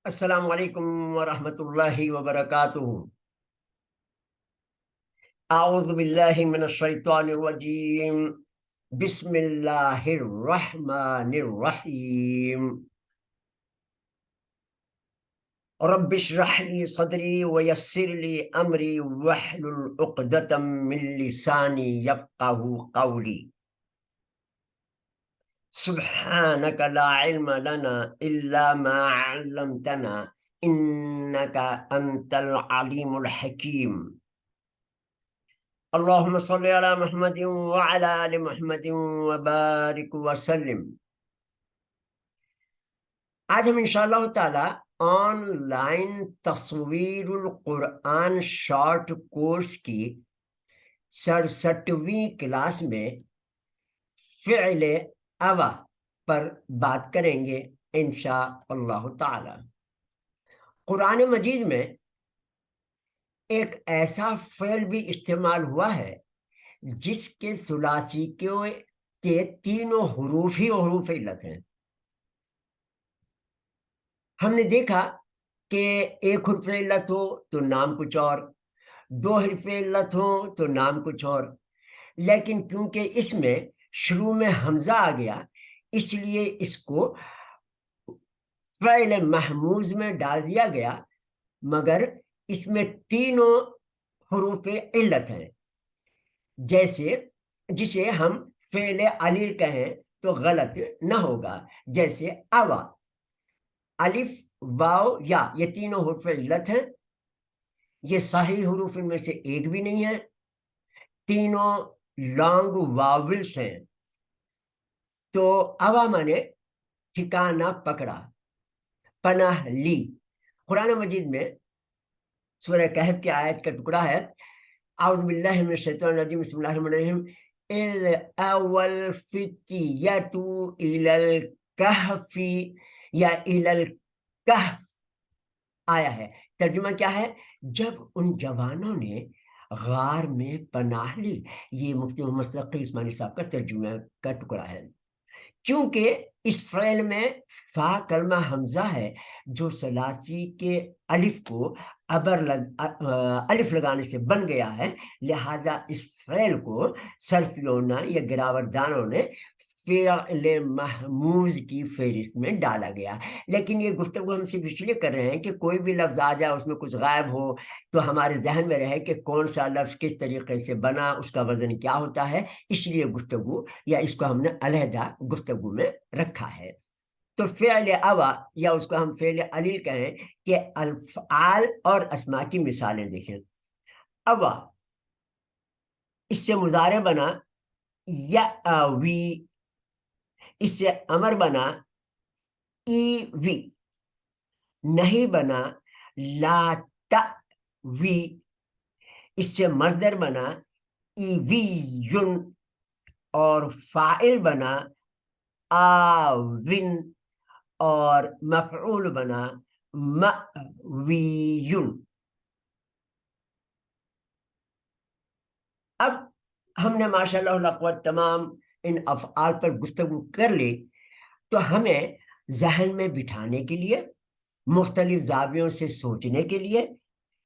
السلام علیکم ورحمۃ اللہ وبرکاتہ۔ اعوذ باللہ من الشیطان الرجیم، بسم اللہ الرحمن الرحیم۔ رب اشرح لی صدری ویسر لی امری واحلل عقدۃ من لسانی یفقہوا قولی۔ سبحانک لا علم لنا الا ما علمتنا انک انت العلیم الحکیم۔ اللہم صلی علی محمد وعلی آل محمد وبارک وسلم۔ آج ہم انشاءاللہ تعالی آن لائن تصویر القرآن شارٹ کورس کی 67ویں کلاس میں فعل اوا پر بات کریں گے انشاءاللہ تعالی۔ قرآن مجید میں ایک ایسا فعل بھی استعمال ہوا ہے جس کے ثلاثی کے تینوں حروف ہی حروف علت ہیں۔ ہم نے دیکھا کہ ایک حرف علت ہو تو نام کچھ اور، دو حرف علت ہو تو نام کچھ اور، لیکن کیونکہ اس میں شروع میں حمزہ آ گیا اس لیے اس کو فعل محموز میں ڈال دیا گیا، مگر اس میں تینوں حروف علت ہیں۔ جیسے جسے ہم فعل علیل کہیں تو غلط نہ ہوگا، جیسے اوا، الف واو یا، یہ تینوں حروف علت ہیں، یہ صحیح حروف ان میں سے ایک بھی نہیں ہے، تینوں لانگ واولس ہیں۔ تو اوا مانے ٹھکانہ پکڑا، پناہ لی۔ قرآن مجید میں سورہ کہف کی آیت کا ٹکڑا ہے، اعوذ باللہ من الشیطان الرجیم، بسم اللہ الرحمن الرحیم، اذ اول فتیۃ الی الکہف یا الی الکہف آیا ہے۔ ترجمہ کیا ہے؟ جب ان جوانوں نے غار میں پناہ لی۔ یہ مفتی محمد ثقی عثمانی صاحب کا ترجمہ کا ٹکڑا ہے۔ چونکہ اس فعل میں فا کلمہ حمزہ ہے جو ثلاثی کے الف کو الف لگانے سے بن گیا ہے، لہٰذا اس فعل کو صرفیوں یا گراوٹ دانوں نے فعل محموز کی فہرست میں ڈالا گیا۔ لیکن یہ گفتگو ہم صرف اس لیے کر رہے ہیں کہ کوئی بھی لفظ آ جائے اس میں کچھ غائب ہو تو ہمارے ذہن میں رہے کہ کون سا لفظ کس طریقے سے بنا، اس کا وزن کیا ہوتا ہے، اس لیے گفتگو یا اس کو ہم نے علیحدہ گفتگو میں رکھا ہے۔ تو فعل اوا یا اس کو ہم فعل علیل کہیں کہ الفعال اور اسماء کی مثالیں دیکھیں۔ اوا اس سے مضارع بنا یاوی، اس سے امر بنا ایوی، نہیں بنا لا تاوی، اس سے مصدر بنا ایویون، اور فاعل بنا آوین، اور مفعول بنا مأویون۔ اب ہم نے ماشاءاللہ لا قوت تمام ان افعال پر گفتگو کر لی، تو ہمیں ذہن میں بٹھانے کے لیے، مختلف زاویوں سے سوچنے کے لیے،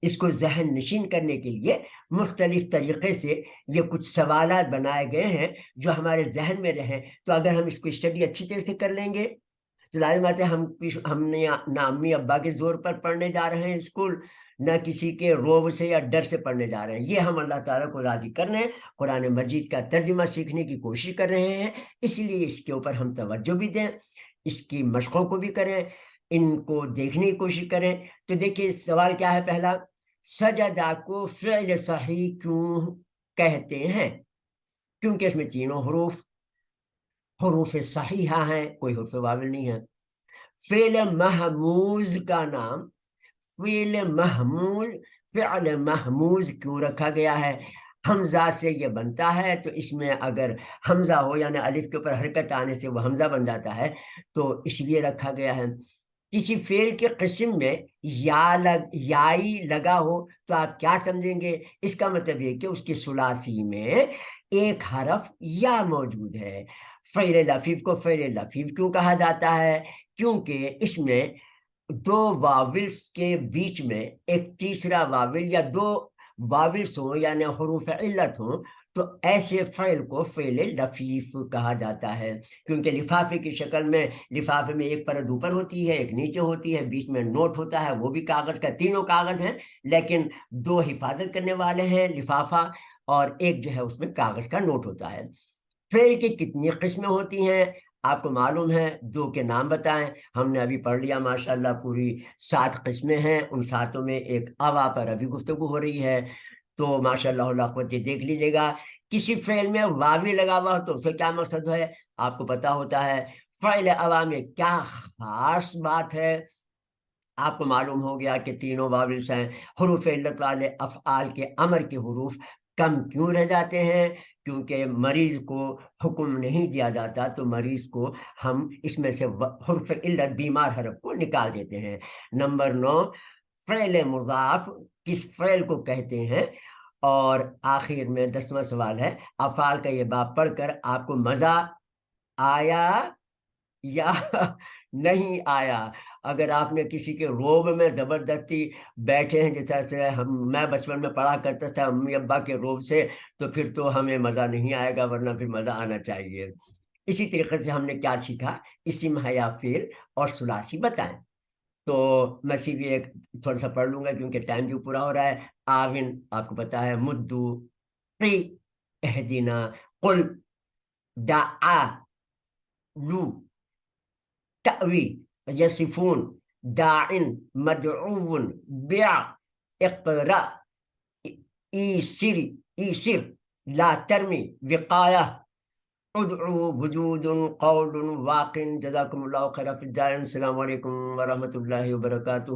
اس کو ذہن نشین کرنے کے لیے مختلف طریقے سے یہ کچھ سوالات بنائے گئے ہیں جو ہمارے ذہن میں رہیں۔ تو اگر ہم اس کو اسٹڈی اچھی طرح سے کر لیں گے تو لازم بات ہے ہم نے نہ امی ابا کے زور پر پڑھنے جا رہے ہیں اسکول، نہ کسی کے روب سے یا ڈر سے پڑھنے جا رہے ہیں، یہ ہم اللہ تعالیٰ کو راضی کرنے، قرآن مجید کا ترجمہ سیکھنے کی کوشش کر رہے ہیں۔ اس لیے اس کے اوپر ہم توجہ بھی دیں، اس کی مشقوں کو بھی کریں، ان کو دیکھنے کی کوشش کریں۔ تو دیکھیے سوال کیا ہے پہلا، سجدہ کو فعل صحیح کیوں کہتے ہیں؟ کیونکہ اس میں تینوں حروف صحیحہ ہیں، کوئی حرف واول نہیں ہے۔ فعل محموز کا نام فعل محموز کیوں رکھا گیا ہے؟ حمزہ سے یہ بنتا ہے، تو اس میں اگر حمزہ ہو یعنی الف کے اوپر حرکت آنے سے وہ حمزہ بن جاتا ہے، تو اس لیے رکھا گیا ہے۔ کسی فعل کے قسم میں یائی لگا ہو تو آپ کیا سمجھیں گے؟ اس کا مطلب یہ کہ اس کی ثلاثی میں ایک حرف یا موجود ہے۔ فعل لفیف کو فعل لفیف کیوں کہا جاتا ہے؟ کیونکہ اس میں دو واولس کے بیچ میں ایک تیسرا واول یا دو واولس ہوں یعنی حروف علت ہوں تو ایسے فعل کو فعل لفیف کہا جاتا ہے، کیونکہ لفافے کی شکل میں، لفافے میں ایک پرت اوپر ہوتی ہے، ایک نیچے ہوتی ہے، بیچ میں نوٹ ہوتا ہے، وہ بھی کاغذ کا، تینوں کاغذ ہیں لیکن دو حفاظت کرنے والے ہیں لفافہ، اور ایک جو ہے اس میں کاغذ کا نوٹ ہوتا ہے۔ فعل کی کتنی قسمیں ہوتی ہیں آپ کو معلوم ہے؟ دو کے نام بتائیں، ہم نے ابھی پڑھ لیا ماشاءاللہ، پوری 7 قسمیں ہیں، ان 7 میں ایک اوا پر ابھی گفتگو ہو رہی ہے، تو ماشاءاللہ اللہ قوت دیکھ لیجیے گا۔ کسی فعل میں واوی لگا ہوا ہو تو اس سے کیا مقصد ہے آپ کو پتا ہوتا ہے، فعل اوا میں کیا خاص بات ہے آپ کو معلوم ہو گیا کہ تینوں واولس ہیں۔ حروف علت والے افعال کے امر کے حروف کم کیوں رہ جاتے ہیں؟ کیونکہ مریض کو حکم نہیں دیا جاتا تو مریض کو ہم اس میں سے حرف علت بیمار حرف کو نکال دیتے ہیں۔ نمبر 9، فعل مضاف کس فعل کو کہتے ہیں؟ اور آخر میں 10واں سوال ہے، افعال کا یہ باب پڑھ کر آپ کو مزہ آیا یا نہیں آیا؟ اگر آپ نے کسی کے روب میں زبردستی بیٹھے ہیں، جس طرح سے میں بچپن میں پڑھا کرتا تھا امی ابا کے روب سے، تو پھر تو ہمیں مزہ نہیں آئے گا، ورنہ پھر مزہ آنا چاہیے۔ اسی طریقے سے ہم نے کیا سیکھا؟ اسم ہے یا فعل اور ثلاثی بتائیں۔ تو میں بھی ایک تھوڑا سا پڑھ لوں گا کیونکہ ٹائم بھی پورا ہو رہا ہے۔ آون آپ کو پتا ہے، مدو، قی، اہدنا، قل، دعا، لو، تأوی، یصفون، داعن، مدعو، بیع، اقرا، ایسر، ایسر، لا ترمی، وقایہ، ادعو، وجود، قول، واقع۔ جزاکم اللہ خیر فی الدارین۔ السلام علیکم ورحمۃ اللہ وبرکاتہ۔